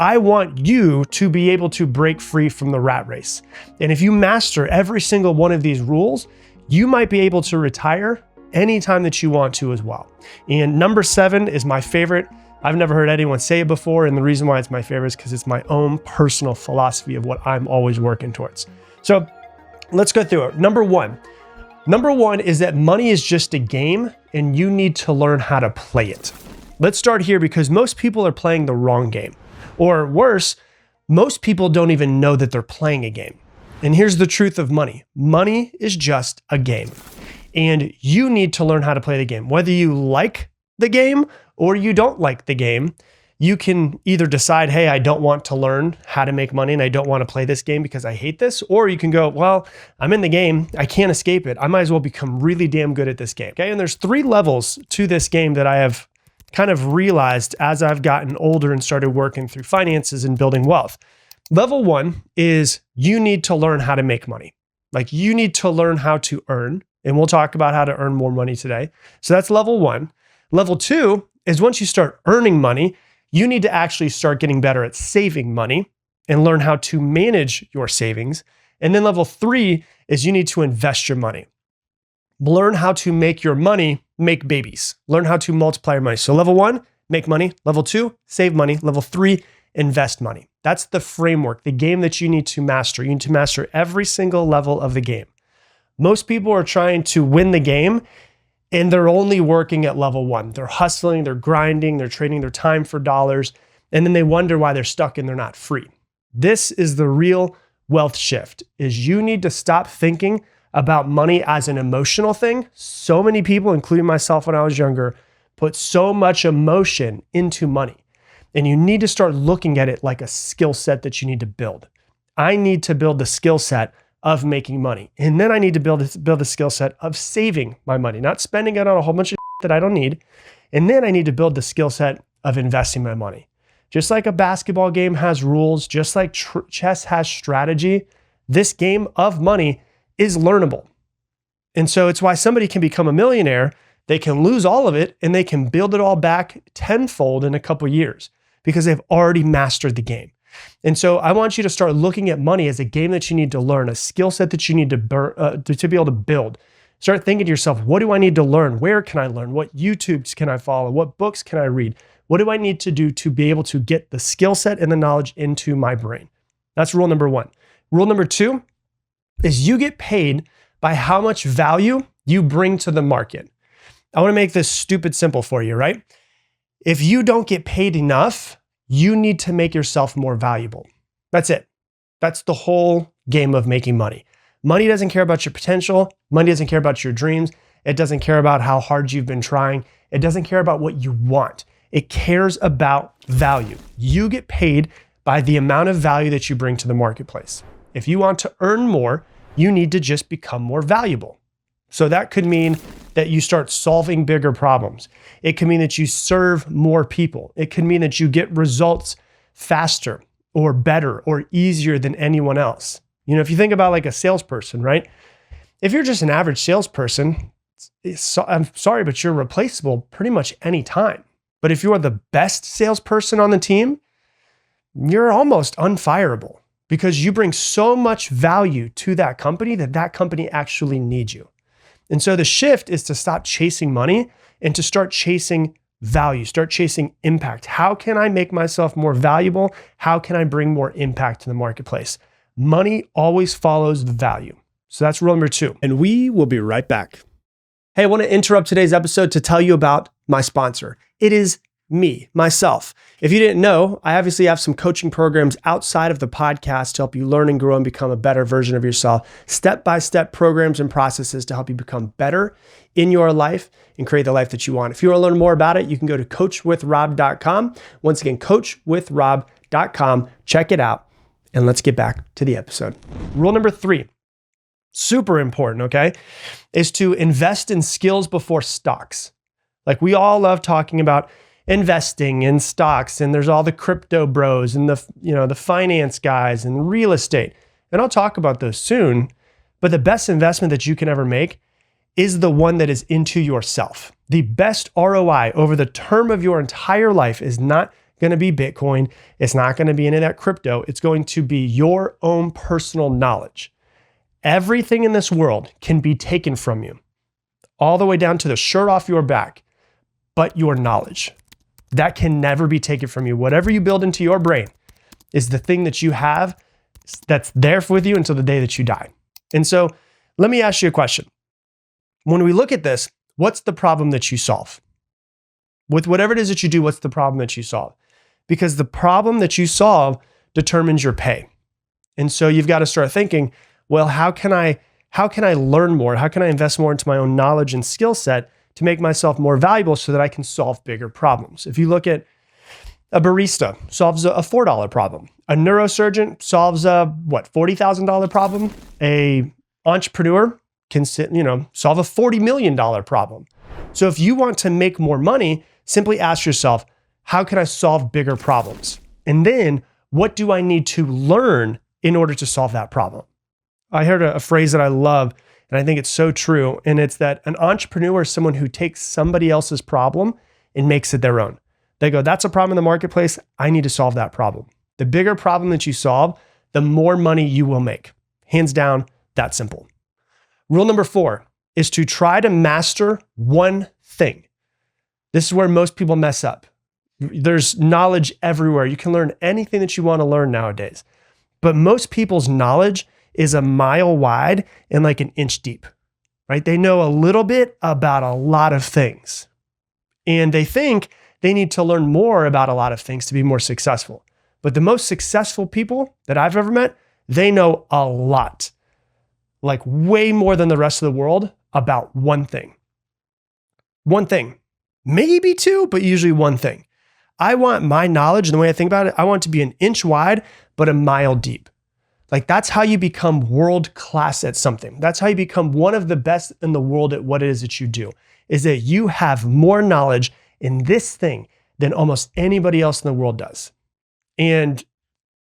I want you to be able to break free from the rat race. And if you master every single one of these rules, you might be able to retire anytime that you want to as well. And number 7 is my favorite. I've never heard anyone say it before. And the reason why it's my favorite is because it's my own personal philosophy of what I'm always working towards. So let's go through it. Number one is that money is just a game and you need to learn how to play it. Let's start here because most people are playing the wrong game. Or worse, most people don't even know that they're playing a game. And here's the truth of money. Money is just a game. And you need to learn how to play the game. Whether you like the game or you don't like the game, you can either decide, hey, I don't want to learn how to make money and I don't want to play this game because I hate this. Or you can go, well, I'm in the game. I can't escape it. I might as well become really damn good at this game. Okay. And there's 3 levels to this game that I have kind of realized as I've gotten older and started working through finances and building wealth. Level 1 is you need to learn how to make money. Like you need to learn how to earn. And we'll talk about how to earn more money today. So that's level 1. Level 2 is once you start earning money, you need to actually start getting better at saving money and learn how to manage your savings. And then level 3 is you need to invest your money. Learn how to make your money make babies. Learn how to multiply your money. So level 1, make money. Level 2, save money. Level 3, invest money. That's the framework, the game that you need to master. You need to master every single level of the game. Most people are trying to win the game and they're only working at level 1. They're hustling, they're grinding, they're trading their time for dollars, and then they wonder why they're stuck and they're not free. This is the real wealth shift, is you need to stop thinking about money as an emotional thing. So many people, including myself when I was younger, put so much emotion into money. And you need to start looking at it like a skill set that you need to build. I need to build the skill set of making money. And then I need to build a skill set of saving my money, not spending it on a whole bunch of that I don't need. And then I need to build the skill set of investing my money. Just like a basketball game has rules, just like chess has strategy, this game of money is learnable. And so it's why somebody can become a millionaire, they can lose all of it, and they can build it all back tenfold in a couple years because they've already mastered the game. And so I want you to start looking at money as a game that you need to learn, a skill set that you need to be able to build. Start thinking to yourself, what do I need to learn? Where can I learn? What YouTubes can I follow? What books can I read? What do I need to do to be able to get the skill set and the knowledge into my brain? That's rule number 1. Rule number 2 is you get paid by how much value you bring to the market. I want to make this stupid simple for you, right? If you don't get paid enough, you need to make yourself more valuable. That's it. That's the whole game of making money. Money doesn't care about your potential. Money doesn't care about your dreams. It doesn't care about how hard you've been trying. It doesn't care about what you want. It cares about value. You get paid by the amount of value that you bring to the marketplace. If you want to earn more, you need to just become more valuable. So that could mean that you start solving bigger problems. It could mean that you serve more people. It could mean that you get results faster or better or easier than anyone else. You know, if you think about like a salesperson, right? If you're just an average salesperson, I'm sorry, but you're replaceable pretty much any time. But if you are the best salesperson on the team, you're almost unfireable because you bring so much value to that company that that company actually needs you. And so the shift is to stop chasing money and to start chasing value, start chasing impact. How can I make myself more valuable? How can I bring more impact to the marketplace? Money always follows the value. So that's rule number 2. And we will be right back. Hey, I want to interrupt today's episode to tell you about my sponsor. It is me, myself. If you didn't know, I obviously have some coaching programs outside of the podcast to help you learn and grow and become a better version of yourself. Step-by-step programs and processes to help you become better in your life and create the life that you want. If you want to learn more about it, you can go to coachwithrob.com. Once again, coachwithrob.com. Check it out. And let's get back to the episode. Rule number 3, super important, okay, is to invest in skills before stocks. Like we all love talking about investing in stocks, and there's all the crypto bros and the finance guys and real estate. And I'll talk about those soon. But the best investment that you can ever make is the one that is into yourself. The best ROI over the term of your entire life is not going to be Bitcoin. It's not going to be any of that crypto. It's going to be your own personal knowledge. Everything in this world can be taken from you, all the way down to the shirt off your back, but your knowledge. That can never be taken from you. Whatever you build into your brain is the thing that you have that's there with you until the day that you die. And so let me ask you a question. When we look at this, what's the problem that you solve? With whatever it is that you do, what's the problem that you solve? Because the problem that you solve determines your pay. And so you've got to start thinking, well, how can I learn more? How can I invest more into my own knowledge and skill set to make myself more valuable so that I can solve bigger problems? If you look at a barista, solves a $4 problem. A neurosurgeon solves a $40,000 problem. A entrepreneur can solve a $40 million problem. So if you want to make more money, simply ask yourself, how can I solve bigger problems? And then what do I need to learn in order to solve that problem? I heard a phrase that I love, and I think it's so true. And it's that an entrepreneur is someone who takes somebody else's problem and makes it their own. They go, that's a problem in the marketplace. I need to solve that problem. The bigger problem that you solve, the more money you will make. Hands down, that simple. Rule number 4 is to try to master one thing. This is where most people mess up. There's knowledge everywhere. You can learn anything that you want to learn nowadays. But most people's knowledge is a mile wide and like an inch deep, right? They know a little bit about a lot of things. And they think they need to learn more about a lot of things to be more successful. But the most successful people that I've ever met, they know a lot, like way more than the rest of the world about one thing. One thing, maybe two, but usually one thing. I want my knowledge and the way I think about it, I want it to be an inch wide, but a mile deep. Like that's how you become world class at something. That's how you become one of the best in the world at what it is that you do, is that you have more knowledge in this thing than almost anybody else in the world does. And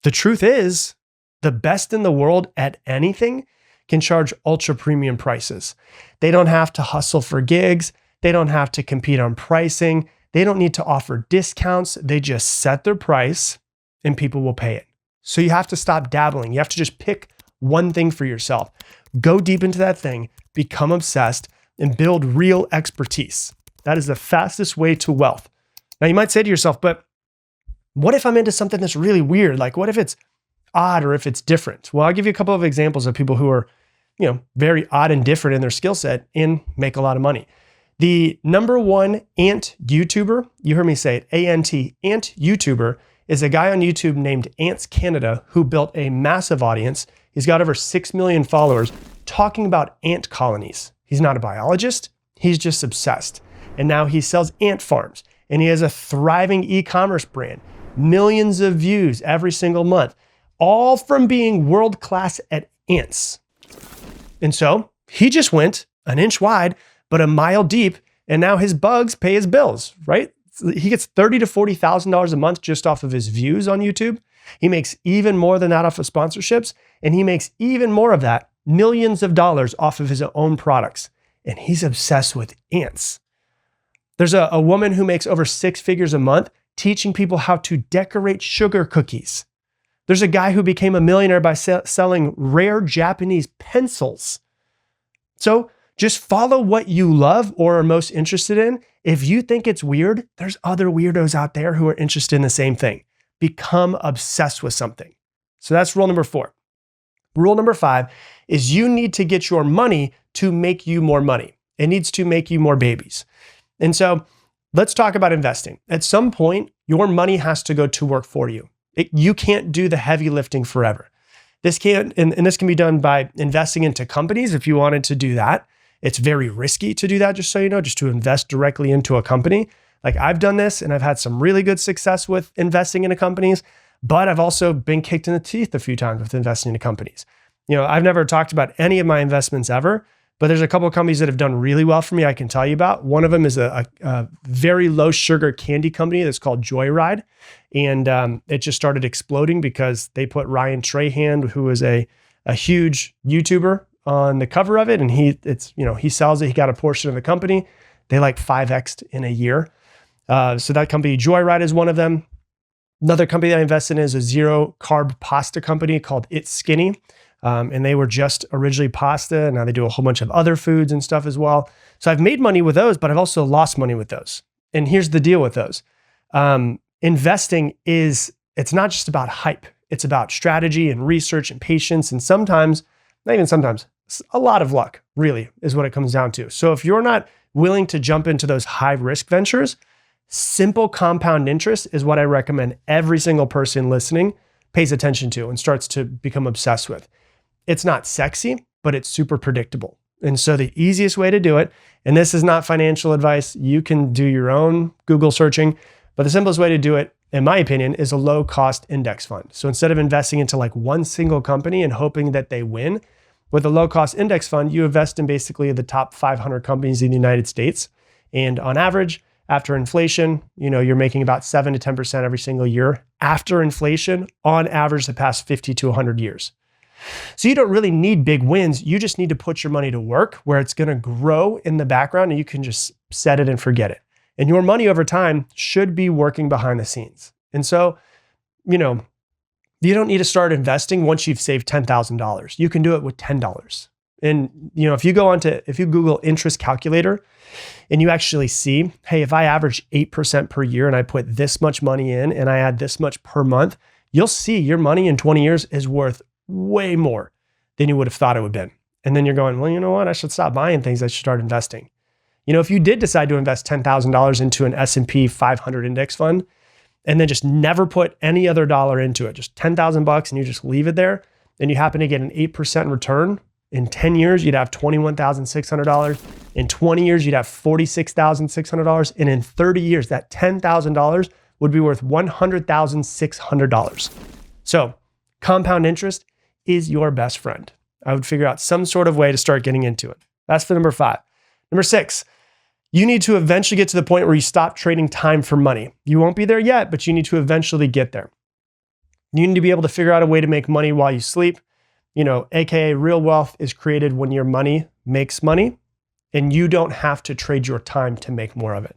the truth is, the best in the world at anything can charge ultra premium prices. They don't have to hustle for gigs. They don't have to compete on pricing. They don't need to offer discounts. They just set their price and people will pay it. So you have to stop dabbling. You have to just pick one thing for yourself. Go deep into that thing, become obsessed, and build real expertise. That is the fastest way to wealth. Now you might say to yourself, but what if I'm into something that's really weird? Like what if it's odd or if it's different? Well, I'll give you a couple of examples of people who are, very odd and different in their skill set and make a lot of money. The number one ant YouTuber, you heard me say it, A-N-T, ant YouTuber, is a guy on YouTube named Ants Canada who built a massive audience. He's got over 6 million followers talking about ant colonies. He's not a biologist. He's just obsessed. And now he sells ant farms and he has a thriving e-commerce brand, millions of views every single month, all from being world-class at ants. And so he just went an inch wide, but a mile deep, and now his bugs pay his bills, right? He gets $30,000 to $40,000 a month just off of his views on YouTube. He makes even more than that off of sponsorships, and he makes even more of that, millions of dollars off of his own products. And he's obsessed with ants. There's a woman who makes over 6 figures a month teaching people how to decorate sugar cookies. There's a guy who became a millionaire by selling rare Japanese pencils. So just follow what you love or are most interested in. If you think it's weird, there's other weirdos out there who are interested in the same thing. Become obsessed with something. So that's rule number 4. Rule number 5 is you need to get your money to make you more money. It needs to make you more babies. And so let's talk about investing. At some point, your money has to go to work for you. You can't do the heavy lifting forever. This can be done by investing into companies if you wanted to do that. It's very risky to do that, just so you know, just to invest directly into a company. Like I've done this and I've had some really good success with investing into companies, but I've also been kicked in the teeth a few times with investing into companies. I've never talked about any of my investments ever, but there's a couple of companies that have done really well for me I can tell you about. One of them is a very low sugar candy company that's called Joyride. And it just started exploding because they put Ryan Trahan, who is a huge YouTuber, on the cover of it. And he sells it. He got a portion of the company. They like 5x'd in a year. So that company, Joyride, is one of them. Another company that I invested in is a zero carb pasta company called It's Skinny. And they were just originally pasta. And now they do a whole bunch of other foods and stuff as well. So I've made money with those, but I've also lost money with those. And here's the deal with those. Investing it's not just about hype. It's about strategy and research and patience. And sometimes, not even sometimes, a lot of luck really is what it comes down to. So if you're not willing to jump into those high risk ventures, simple compound interest is what I recommend every single person listening pays attention to and starts to become obsessed with. It's not sexy, but it's super predictable. And so the easiest way to do it, and this is not financial advice, you can do your own Google searching, but the simplest way to do it, in my opinion, is a low cost index fund. So instead of investing into like one single company and hoping that they win, with a low cost index fund, you invest in basically the top 500 companies in the United States. And on average, after inflation, you're making about 7 to 10% every single year after inflation on average the past 50 to 100 years. So you don't really need big wins. You just need to put your money to work where it's going to grow in the background and you can just set it and forget it. And your money over time should be working behind the scenes. And so, you don't need to start investing once you've saved $10,000. You can do it with $10. And if you Google interest calculator and you actually see, hey, if I average 8% per year and I put this much money in and I add this much per month, you'll see your money in 20 years is worth way more than you would have thought it would have been. And then you're going, well, you know what? I should stop buying things. I should start investing. If you did decide to invest $10,000 into an S&P 500 index fund and then just never put any other dollar into it, just $10,000 and you just leave it there, and you happen to get an 8% return, in 10 years, you'd have $21,600. In 20 years, you'd have $46,600. And in 30 years, that $10,000 would be worth $100,600. So compound interest is your best friend. I would figure out some sort of way to start getting into it. That's the number 5. Number 6, you need to eventually get to the point where you stop trading time for money. You won't be there yet, but you need to eventually get there. You need to be able to figure out a way to make money while you sleep. AKA real wealth is created when your money makes money and you don't have to trade your time to make more of it.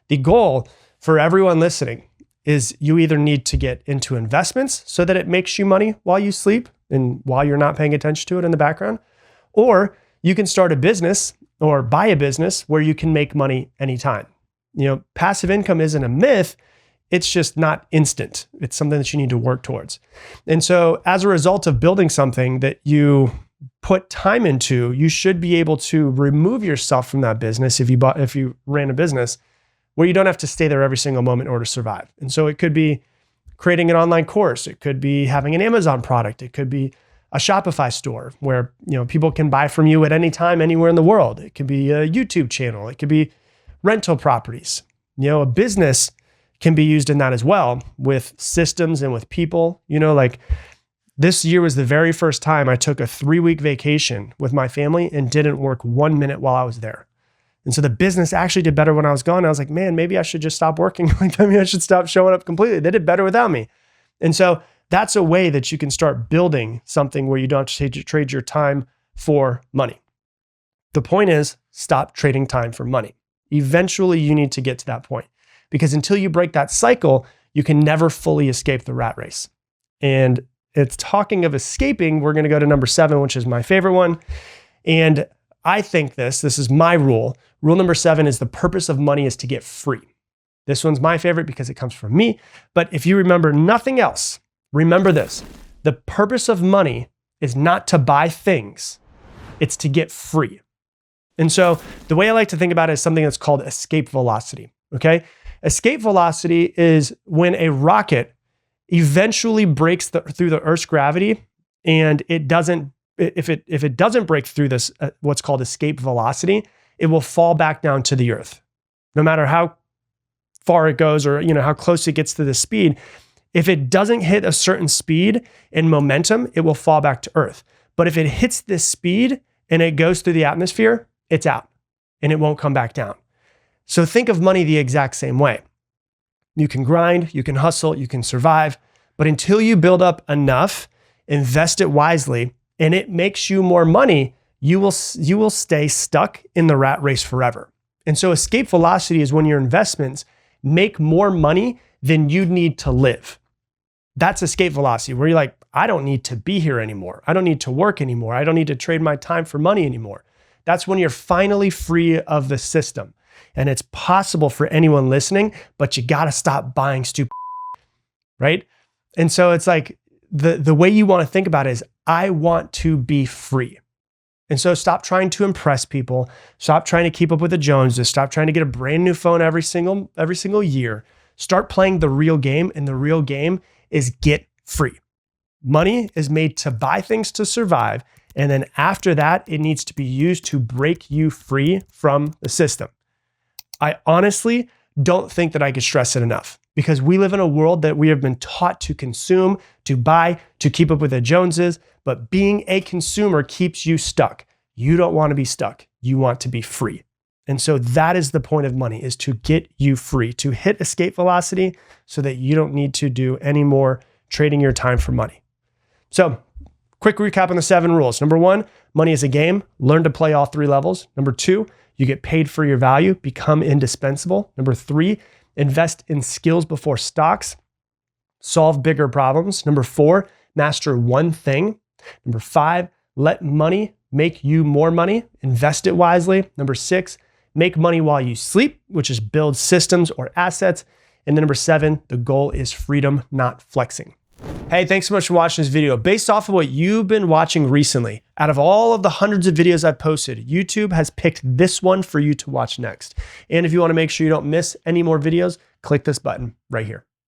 The goal for everyone listening is you either need to get into investments so that it makes you money while you sleep and while you're not paying attention to it in the background, or you can start a business or buy a business where you can make money anytime. Passive income isn't a myth. It's just not instant. It's something that you need to work towards. And so as a result of building something that you put time into, you should be able to remove yourself from that business if you ran a business where you don't have to stay there every single moment in order to survive. And so it could be creating an online course. It could be having an Amazon product. It could be a Shopify store where people can buy from you at any time, anywhere in the world. It could be a YouTube channel. It could be rental properties. A business can be used in that as well with systems and with people. This year was the very first time I took a 3-week vacation with my family and didn't work 1 minute while I was there. And so the business actually did better when I was gone. I was like, man, maybe I should just stop working. I should stop showing up completely. They did better without me. And so that's a way that you can start building something where you don't have to trade your time for money. The point is, stop trading time for money. Eventually, you need to get to that point. Because until you break that cycle, you can never fully escape the rat race. And it's talking of escaping, we're going to go to number 7, which is my favorite one. And I think this is my rule. Rule number 7 is the purpose of money is to get free. This one's my favorite because it comes from me. But if you remember nothing else, remember this. The purpose of money is not to buy things. It's to get free. And so the way I like to think about it is something that's called escape velocity. Okay? Escape velocity is when a rocket eventually breaks through the Earth's gravity, and it doesn't. If it doesn't break through this, what's called escape velocity, it will fall back down to the Earth, no matter how far it goes or how close it gets to the speed. If it doesn't hit a certain speed and momentum, it will fall back to Earth. But if it hits this speed and it goes through the atmosphere, it's out and it won't come back down. So think of money the exact same way. You can grind, you can hustle, you can survive, but until you build up enough, invest it wisely, and it makes you more money, you will stay stuck in the rat race forever. And so escape velocity is when your investments make more money than you need to live. That's escape velocity, where you're like, I don't need to be here anymore. I don't need to work anymore. I don't need to trade my time for money anymore. That's when you're finally free of the system. And it's possible for anyone listening, but you got to stop buying stupid, right? And so it's like the way you want to think about it is, I want to be free. And so stop trying to impress people. Stop trying to keep up with the Joneses. Stop trying to get a brand new phone every single year. Start playing the real game. And the real game is get free. Money is made to buy things to survive. And then after that, it needs to be used to break you free from the system. I honestly don't think that I could stress it enough, because we live in a world that we have been taught to consume, to buy, to keep up with the Joneses. But being a consumer keeps you stuck. You don't want to be stuck. You want to be free. And so that is the point of money, is to get you free, to hit escape velocity so that you don't need to do any more trading your time for money. So quick recap on the 7 rules. Number 1, money is a game. Learn to play all 3 levels. Number 2, you get paid for your value. Become indispensable. Number 3, invest in skills before stocks. Solve bigger problems. Number 4, master one thing. Number 5, let money make you more money. Invest it wisely. Number 6, make money while you sleep, which is build systems or assets. And then number 7, the goal is freedom, not flexing. Hey, thanks so much for watching this video. Based off of what you've been watching recently, out of all of the hundreds of videos I've posted, YouTube has picked this one for you to watch next. And if you want to make sure you don't miss any more videos, click this button right here.